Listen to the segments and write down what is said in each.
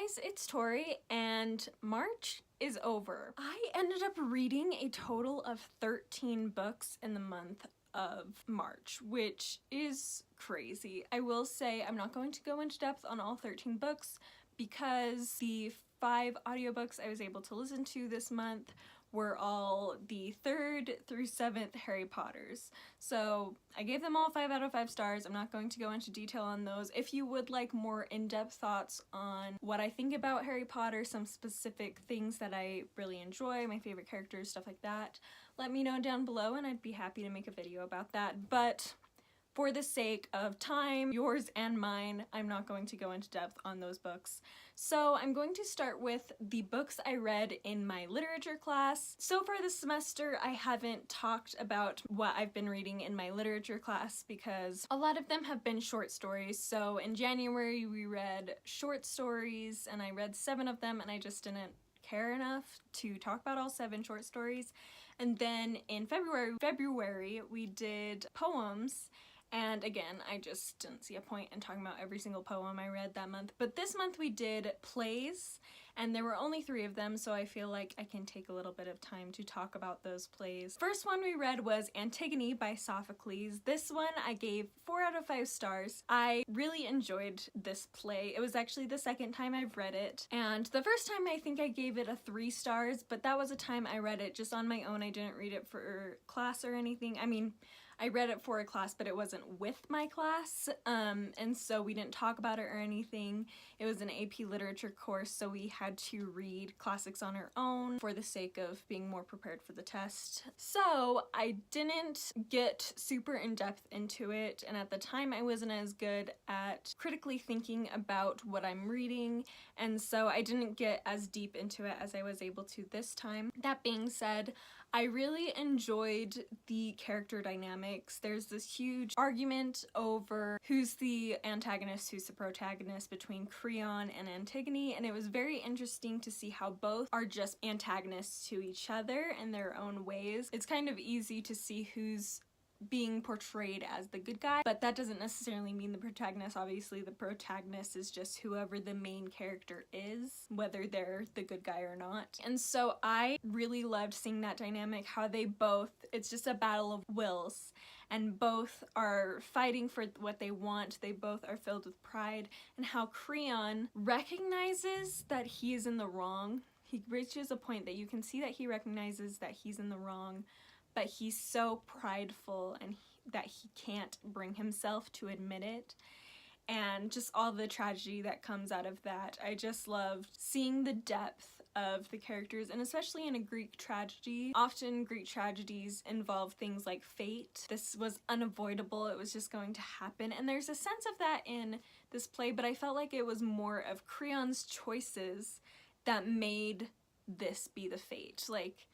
guys, it's Tori, and March is over. I ended up reading a total of 13 books in the month of March, which is crazy. I will say I'm not going to go into depth on all 13 books because the 5 audiobooks I was able to listen to this month were all the 3rd through 7th Harry Potters. So I gave them all 5 out of 5 stars. I'm not going to go into detail on those. If you would like more in-depth thoughts on what I think about Harry Potter, some specific things that I really enjoy, my favorite characters, stuff like that, let me know down below and I'd be happy to make a video about that. But for the sake of time, yours and mine, I'm not going to go into depth on those books. So I'm going to start with the books I read in my literature class. So far this semester, I haven't talked about what I've been reading in my literature class because a lot of them have been short stories. So in January, we read short stories and I read 7 of them and I just didn't care enough to talk about all 7 short stories. And then in February, we did poems. And again, I just didn't see a point in talking about every single poem I read that month. But this month we did plays, and there were only 3 of them, so I feel like I can take a little bit of time to talk about those plays. First one we read was Antigone by Sophocles. This one I gave 4 out of 5 stars. I really enjoyed this play. It was actually the 2nd time I've read it, and the first time I think I gave it a 3 stars, but that was a time I read it just on my own. I didn't read it for class or anything. I mean, I read it for a class, but it wasn't with my class, and so we didn't talk about it or anything. It was an AP literature course, so we had to read classics on our own for the sake of being more prepared for the test. So I didn't get super in-depth into it, and at the time I wasn't as good at critically thinking about what I'm reading, and so I didn't get as deep into it as I was able to this time. That being said, I really enjoyed the character dynamics. There's this huge argument over who's the antagonist, who's the protagonist between Creon and Antigone, and it was very interesting to see how both are just antagonists to each other in their own ways. It's kind of easy to see who's being portrayed as the good guy, but that doesn't necessarily mean the protagonist. Obviously, the protagonist is just whoever the main character is, whether they're the good guy or not. And so I really loved seeing that dynamic, how they both, it's just a battle of wills, and both are fighting for what they want. They both are filled with pride, and how Creon recognizes that he is in the wrong. He reaches a point that you can see that he recognizes that he's in the wrong, but he's so prideful and that he can't bring himself to admit it. And just all the tragedy that comes out of that. I just loved seeing the depth of the characters, and especially in a Greek tragedy. Often Greek tragedies involve things like fate. This was unavoidable, it was just going to happen. And there's a sense of that in this play, but I felt like it was more of Creon's choices that made this be the fate. Like,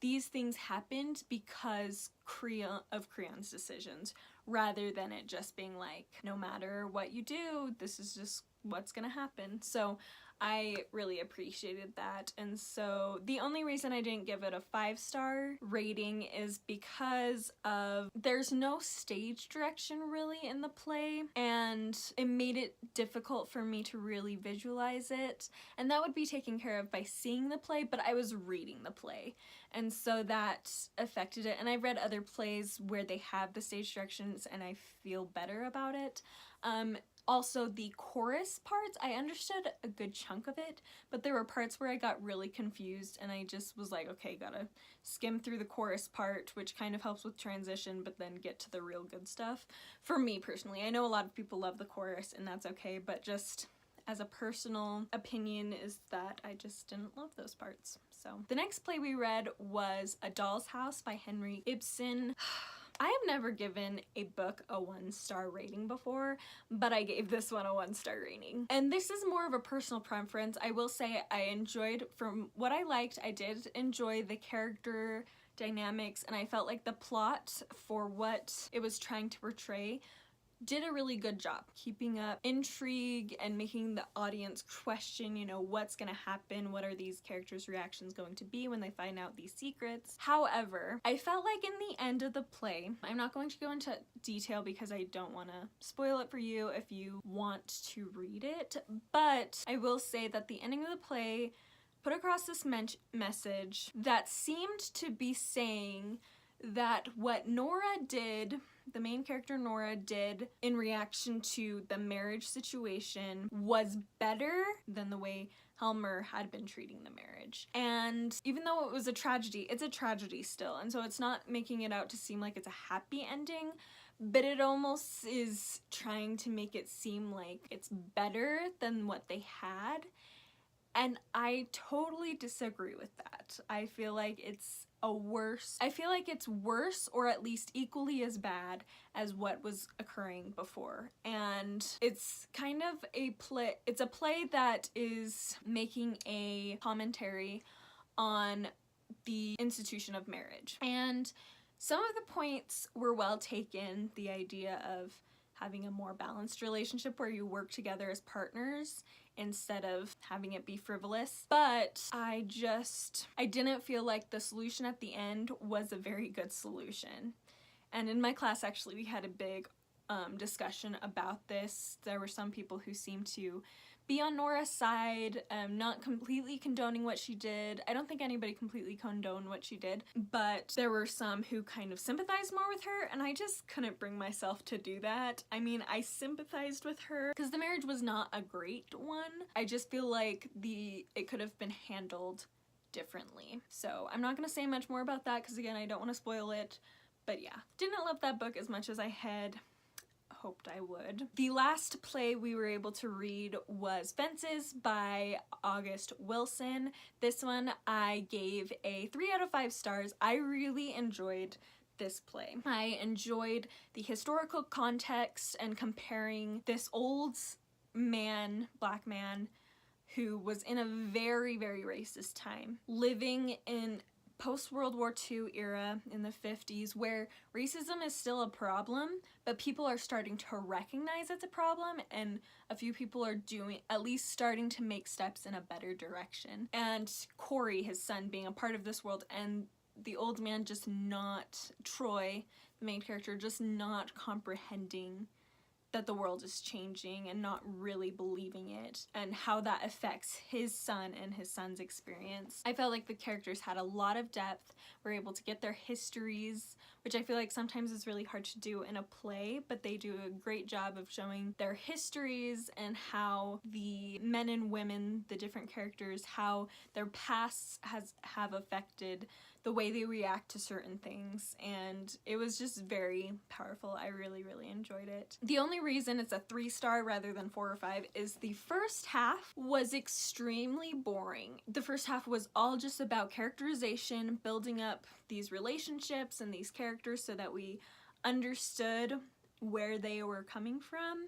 these things happened because of Creon's decisions, rather than it just being like, no matter what you do, this is just what's gonna happen. So I really appreciated that, and so the only reason I didn't give it a 5-star rating is because of there's no stage direction really in the play, and it made it difficult for me to really visualize it, and that would be taken care of by seeing the play, but I was reading the play, and so that affected it. And I've read other plays where they have the stage directions and I feel better about it. Also, the chorus parts, I understood a good chunk of it, but there were parts where I got really confused and I just was like, okay, gotta skim through the chorus part, which kind of helps with transition, but then get to the real good stuff. For me personally, I know a lot of people love the chorus and that's okay, but just as a personal opinion is that I just didn't love those parts. So the next play we read was A Doll's House by Henrik Ibsen. I have never given a book a 1-star rating before, but I gave this one a 1-star rating. And this is more of a personal preference. I will say I enjoyed, from what I liked, I did enjoy the character dynamics, and I felt like the plot for what it was trying to portray did a really good job keeping up intrigue and making the audience question, you know, what's gonna happen, what are these characters' reactions going to be when they find out these secrets. However, I felt like in the end of the play, I'm not going to go into detail because I don't want to spoil it for you if you want to read it, but I will say that the ending of the play put across this message that seemed to be saying that what Nora did, the main character Nora did in reaction to the marriage situation, was better than the way Helmer had been treating the marriage. And even though it was a tragedy, it's a tragedy still, and so it's not making it out to seem like it's a happy ending, but it almost is trying to make it seem like it's better than what they had. And I totally disagree with that. I feel like it's worse or at least equally as bad as what was occurring before. And it's kind of a play that is making a commentary on the institution of marriage. And some of the points were well taken, the idea of having a more balanced relationship where you work together as partners instead of having it be frivolous. But I didn't feel like the solution at the end was a very good solution. And in my class, actually, we had a big discussion about this. There were some people who seemed to be on Nora's side, not completely condoning what she did. I don't think anybody completely condoned what she did, but there were some who kind of sympathized more with her, and I just couldn't bring myself to do that. I mean, I sympathized with her because the marriage was not a great one. I just feel like it could have been handled differently. So I'm not gonna say much more about that because, again, I don't want to spoil it, but yeah. Didn't love that book as much as I had hoped I would. The last play we were able to read was Spences by August Wilson. This one I gave a 3 out of 5 stars. I really enjoyed this play. I enjoyed the historical context and comparing this old man, black man, who was in a very, very racist time, living in post-World War II era in the 50s, where racism is still a problem, but people are starting to recognize it's a problem, and a few people are at least starting to make steps in a better direction. And Corey, his son, being a part of this world, and the old man Troy, the main character, just not comprehending that the world is changing and not really believing it, and how that affects his son and his son's experience. I felt like the characters had a lot of depth, were able to get their histories, which I feel like sometimes is really hard to do in a play, but they do a great job of showing their histories and how the men and women, the different characters, how their pasts have affected the way they react to certain things, and it was just very powerful. I really, really enjoyed it. The only reason it's a 3-star rather than 4 or 5 is the first half was extremely boring. The first half was all just about characterization, building up these relationships and these characters so that we understood where they were coming from.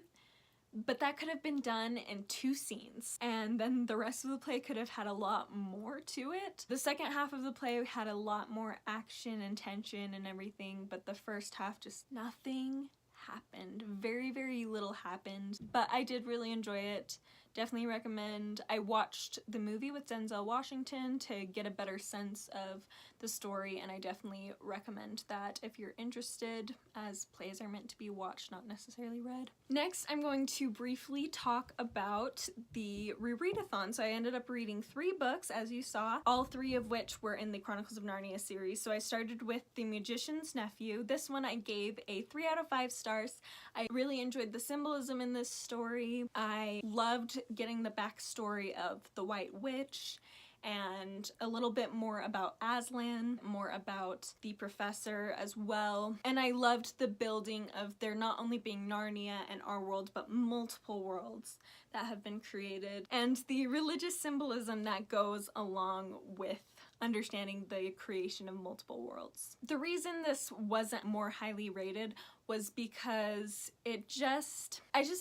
But that could have been done in 2 scenes, and then the rest of the play could have had a lot more to it. The second half of the play had a lot more action and tension and everything, but the first half, just nothing happened. Very, very little happened, but I did really enjoy it. Definitely recommend. I watched the movie with Denzel Washington to get a better sense of the story, and I definitely recommend that if you're interested, as plays are meant to be watched, not necessarily read. Next, I'm going to briefly talk about the rereadathon. So I ended up reading 3 books, as you saw, all 3 of which were in the Chronicles of Narnia series. So I started with The Magician's Nephew. This one I gave a 3 out of 5 stars. I really enjoyed the symbolism in this story. I loved getting the backstory of the White Witch and a little bit more about Aslan, more about the professor as well. And I loved the building of there not only being Narnia and our world, but multiple worlds that have been created, and the religious symbolism that goes along with understanding the creation of multiple worlds. The reason this wasn't more highly rated was because I just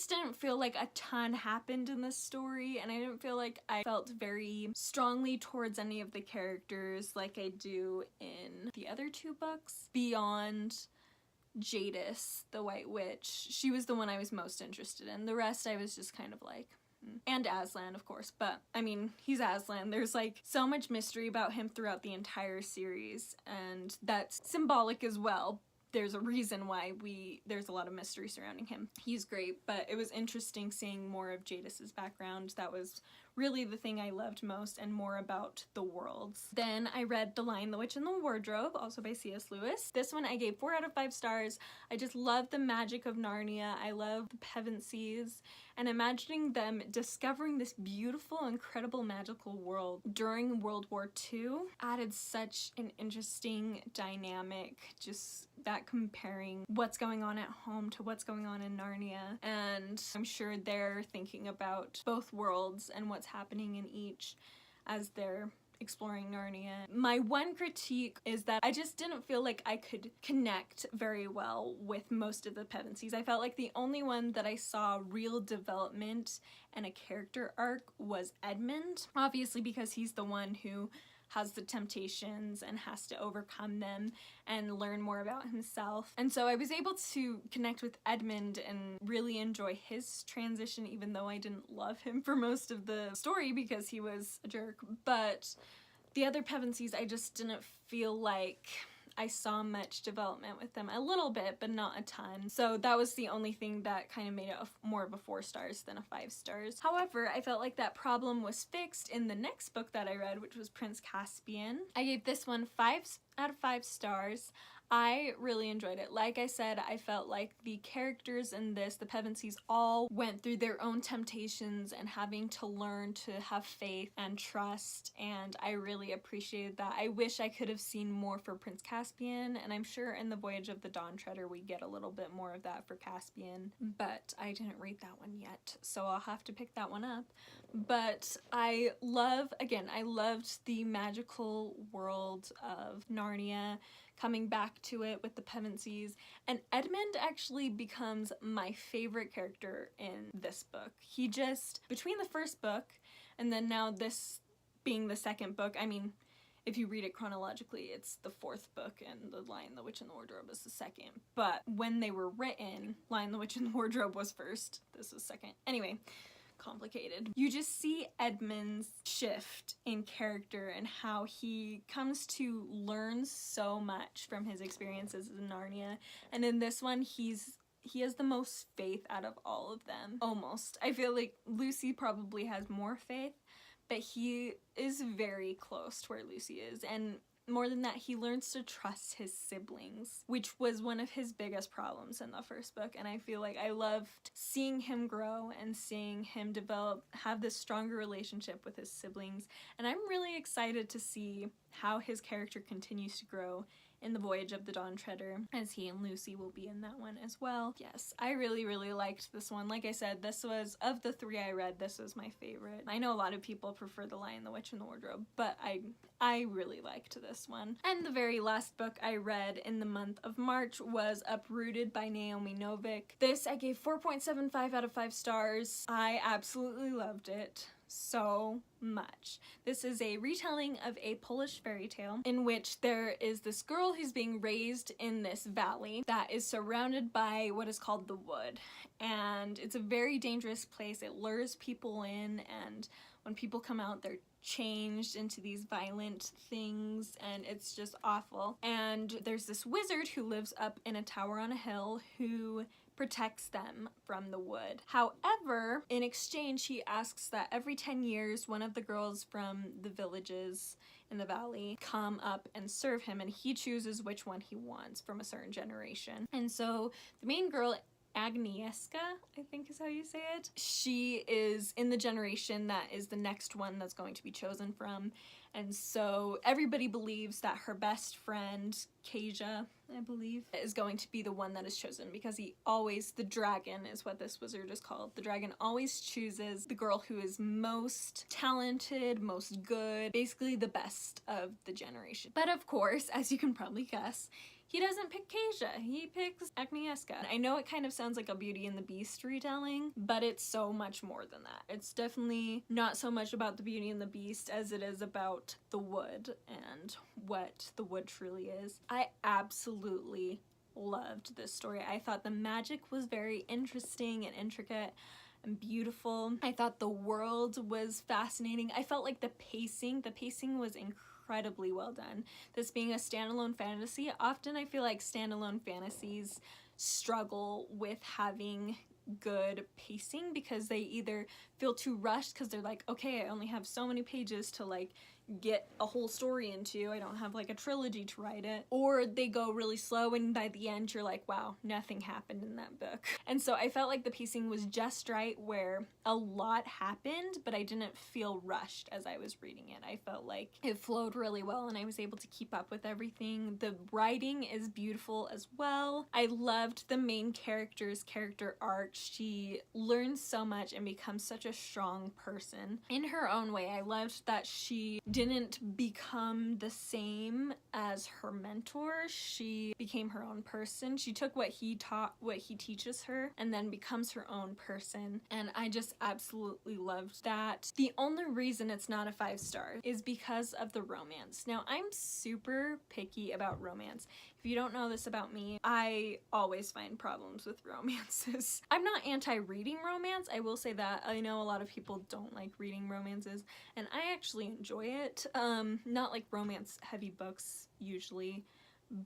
didn't feel like a ton happened in this story, and I didn't feel like I felt very strongly towards any of the characters like I do in the other 2 books, beyond Jadis, the White Witch. She was the one I was most interested in. The rest I was just kind of like, and Aslan, of course, but I mean, he's Aslan. There's like so much mystery about him throughout the entire series, and that's symbolic as well. There's a reason why there's a lot of mystery surrounding him. He's great, but it was interesting seeing more of Jadis's background. That was really the thing I loved most, and more about the worlds. Then I read The Lion, the Witch, and the Wardrobe, also by C.S. Lewis. This one I gave 4 out of 5 stars. I just love the magic of Narnia. I love the Pevensies, and imagining them discovering this beautiful, incredible, magical world during World War II added such an interesting dynamic, just that comparing what's going on at home to what's going on in Narnia. And I'm sure they're thinking about both worlds and what's happening in each as they're exploring Narnia. My one critique is that I just didn't feel like I could connect very well with most of the Pevensies. I felt like the only one that I saw real development and a character arc was Edmund, obviously because he's the one who has the temptations and has to overcome them and learn more about himself. And so I was able to connect with Edmund and really enjoy his transition, even though I didn't love him for most of the story because he was a jerk. But the other Pevensies, I just didn't feel like I saw much development with them. A little bit, but not a ton. So that was the only thing that kind of made it more of a 4 stars than a 5 stars. However, I felt like that problem was fixed in the next book that I read, which was Prince Caspian. I gave this one 5 out of 5 stars. I really enjoyed it. Like I said, I felt like the characters in this, the Pevensies, all went through their own temptations and having to learn to have faith and trust, and I really appreciated that. I wish I could have seen more for Prince Caspian, and I'm sure in The Voyage of the Dawn Treader we get a little bit more of that for Caspian, but I didn't read that one yet, so I'll have to pick that one up. But I loved the magical world of Narnia, coming back to it with the Pevensies, and Edmund actually becomes my favorite character in this book. He just, between the first book and then now this being the second book, I mean, if you read it chronologically, it's the 4th book, and The Lion, the Witch, and the Wardrobe is the 2nd. But when they were written, Lion, the Witch, and the Wardrobe was first. This was 2nd. Anyway, complicated. You just see Edmund's shift in character and how he comes to learn so much from his experiences in Narnia. And in this one, he has the most faith out of all of them. Almost. I feel like Lucy probably has more faith, but he is very close to where Lucy is. And more than that, he learns to trust his siblings, which was one of his biggest problems in the first book, and I feel like I loved seeing him grow and seeing him have this stronger relationship with his siblings, and I'm really excited to see how his character continues to grow in The Voyage of the Dawn Treader, as he and Lucy will be in that one as well. Yes, I really, really liked this one. Like I said, this was, of the 3 I read, this was my favorite. I know a lot of people prefer The Lion, the Witch, and the Wardrobe, but I really liked this one. And the very last book I read in the month of March was Uprooted by Naomi Novik. This I gave 4.75 out of 5 stars. I absolutely loved it so much. This is a retelling of a Polish fairy tale in which there is this girl who's being raised in this valley that is surrounded by what is called the wood, and it's a very dangerous place. It lures people in, and when people come out, they're changed into these violent things, and it's just awful. And there's this wizard who lives up in a tower on a hill who protects them from the wood. However, in exchange, he asks that every 10 years, one of the girls from the villages in the valley come up and serve him, and he chooses which one he wants from a certain generation. And so the main girl, Agnieszka, I think is how you say it, she is in the generation that is the next one that's going to be chosen from. And so everybody believes that her best friend, Kasia, I believe, is going to be the one that is chosen, because the dragon is what this wizard is called. The dragon always chooses the girl who is most talented, most good, basically the best of the generation. But of course, as you can probably guess, he doesn't pick Kasia, he picks Agnieszka. I know it kind of sounds like a Beauty and the Beast retelling, but it's so much more than that. It's definitely not so much about the Beauty and the Beast as it is about the wood and what the wood truly is. I absolutely loved this story. I thought the magic was very interesting and intricate and beautiful. I thought the world was fascinating. I felt like the pacing was incredibly well done. This being a standalone fantasy, often I feel like standalone fantasies struggle with having good pacing because they either feel too rushed because they're like, okay, I only have so many pages to like get a whole story into, I don't have like a trilogy to write it, or they go really slow and by the end you're like, wow, nothing happened in that book. And so I felt like the pacing was just right where a lot happened, but I didn't feel rushed as I was reading it. I felt like it flowed really well and I was able to keep up with everything. The writing is beautiful as well. I loved the main character's character arc. She learns so much and becomes such a strong person in her own way. I loved that she didn't become the same as her mentor. She became her own person. She took what he taught, what he teaches her, and then becomes her own person. And I just absolutely loved that. The only reason it's not a 5-star is because of the romance. Now, I'm super picky about romance. If you don't know this about me, I always find problems with romances. I'm not anti-reading romance, I will say that. I know a lot of people don't like reading romances, and I actually enjoy it. Not like romance-heavy books usually,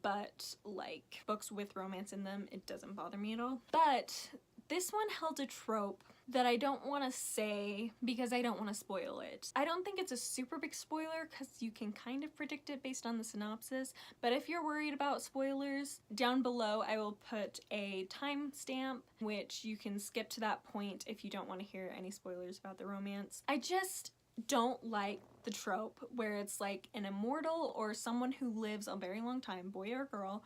but like books with romance in them, it doesn't bother me at all. But this one held a trope that I don't want to say because I don't want to spoil it. I don't think it's a super big spoiler because you can kind of predict it based on the synopsis, but if you're worried about spoilers, down below I will put a timestamp which you can skip to that point if you don't want to hear any spoilers about the romance. I just don't like the trope where it's like an immortal or someone who lives a very long time, boy or girl,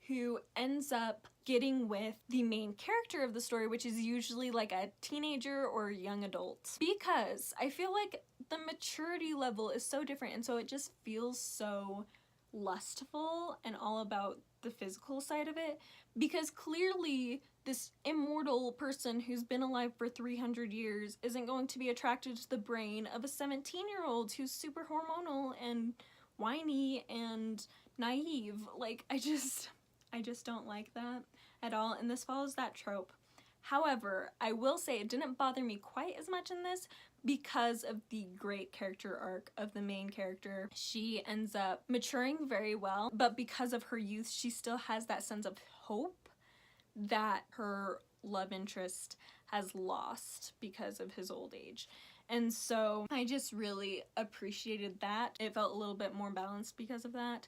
who ends up getting with the main character of the story, which is usually like a teenager or young adult. Because I feel like the maturity level is so different, and so it just feels so lustful and all about the physical side of it. Because clearly this immortal person who's been alive for 300 years isn't going to be attracted to the brain of a 17-year-old who's super hormonal and whiny and naive. Like, I just don't like that at all, and this follows that trope. However, I will say it didn't bother me quite as much in this because of the great character arc of the main character. She ends up maturing very well, but because of her youth, she still has that sense of hope that her love interest has lost because of his old age. And so I just really appreciated that. It felt a little bit more balanced because of that,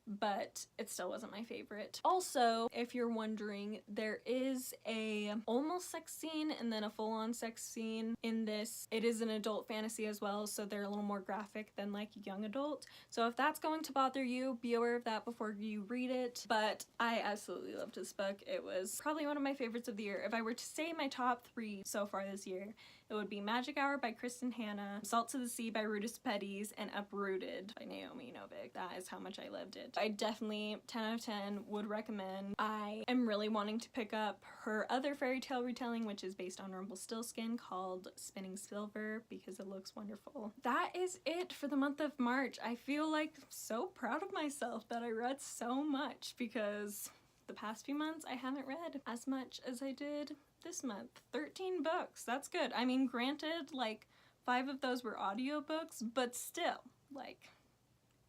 but it still wasn't my favorite. Also, if you're wondering, there is a almost sex scene and then a full-on sex scene in this. It is an adult fantasy as well, so they're a little more graphic than like young adult. So if that's going to bother you, be aware of that before you read it. But I absolutely loved this book. It was probably one of my favorites of the year. If I were to say my top 3 so far this year, it would be Magic Hour by Kristen Hanna, Salt to the Sea by Rudis Petties, and Uprooted by Naomi Novik. That is how much I loved it. I definitely, 10 out of 10, would recommend. I am really wanting to pick up her other fairy tale retelling, which is based on Rumpelstiltskin, called Spinning Silver, because it looks wonderful. That is it for the month of March. I feel like so proud of myself that I read so much, because the past few months I haven't read as much as I did this month. 13 books, that's good. I mean, granted, like 5 of those were audiobooks, but still, like,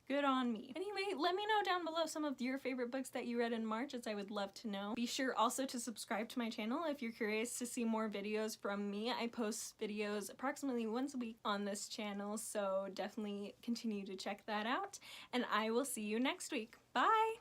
good on me. Anyway, let me know down below some of your favorite books that you read in March, as I would love to know. Be sure also to subscribe to my channel if you're curious to see more videos from me. I post videos approximately once a week on this channel, so definitely continue to check that out, and I will see you next week. Bye!